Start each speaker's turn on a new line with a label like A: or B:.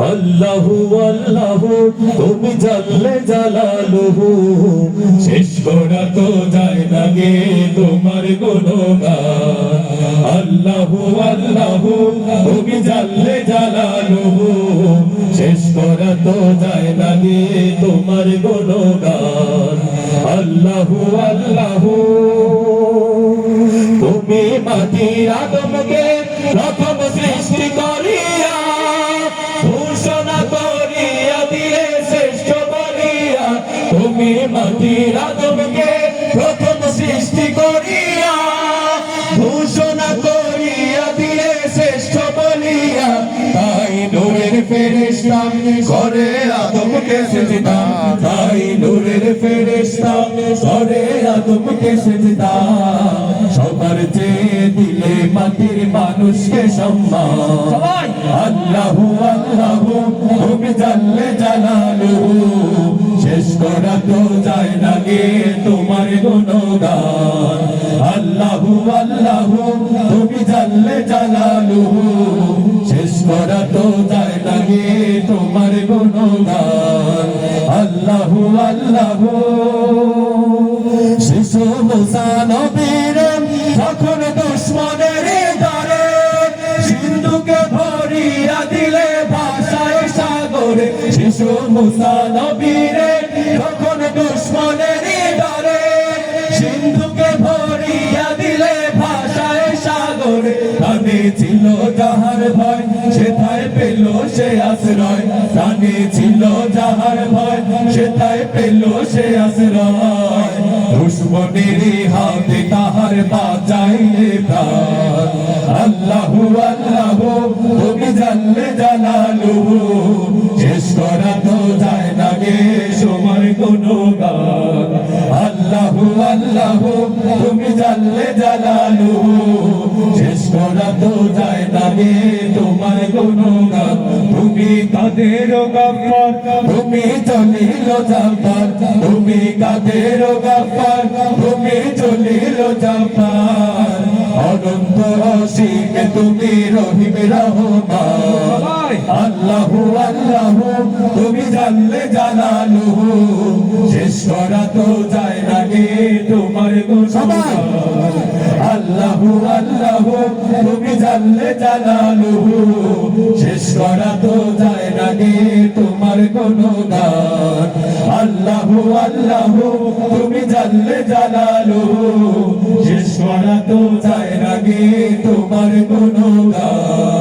A: আল্লাহু আল্লাহু তুমি জাল্লে জালালুহু শেষ করা তো যায় না গে তোমার গুণগান আল্লাহু আল্লাহু তুমি জাল্লে জালালুহু শেষ করা তো যায় না গে তোমার গুণগান আল্লাহু আল্লাহু তুমি মাটির আদমকে প্রথম সৃষ্টি করিয়া ঘোষণা করিয়া দিলে শ্রেষ্ঠ বলিয়া তুমি মাটির আদমকে প্রথম সৃষ্টি করিয়া ঘোষণা করিয়া দিলে শ্রেষ্ঠ বলিয়া তাই নূরের ফেরেশতা করে আদমকে সিজদা তাই নূরের ফেরেশতা করে আদমকে সিজদা সবার চেয়ে দিলে মাটির মানুষকে সম্মান আল্লাহু আল্লাহু তুমি জাল্লে জালালুহু শেষ করা তো যায় না গে তোমার গুণগান আল্লাহু আল্লাহু তুমি জাল্লে জালালুহু শেষ করা তো যায় না গে তোমার গুণগান আল্লাহু আল্লাহু শিশু মুসা নবীর যখন দুশ্মনের দ্বারে সিন্ধুকে ভরিয়া দিলে ভাষায় সাগরে শিশু মুসা নবীর যখন দুশ্মনের দ্বারে সিন্ধুকে ভরিয়া দিলে ভাষায় সাগরে প্রাণে ছিল যাহার ভয় সেথায় পেল সে আশ্রয় প্রাণে ছিল যাহার ভয় সেথায় পেল সে আশ্রয় দুশ্মনের হাতে তাহার বাঁচাইলে প্রাণ আল্লাহু আল্লাহু তুমি জাল্লে জালালুহু শেষ করা তো যায় না গে তোমার গুণগান আল্লাহু আল্লাহু তুমি জাল্লে জালালুহু শেষ করা তো যায় না গে তোমার গুণগান তুমি কাদের গফফার তুমি জলিল জব্বার তুমি কাদের গফফার তুমি জলিল জব্বার অনন্ত অসীম তুমি রহিম রহমান আল্লাহু আল্লাহু তুমি জাল্লে জালালুহু শেষ করা তো যায় না গে তোমার গুণগান আল্লাহু আল্লাহু তুমি জাল্লে জালালুহু শেষ করা তো যায় না গে তোমার গুণগান আল্লাহু আল্লাহু তুমি জাল্লে জালালুহু শেষ করা তো যায় না গে তোমার গুণগান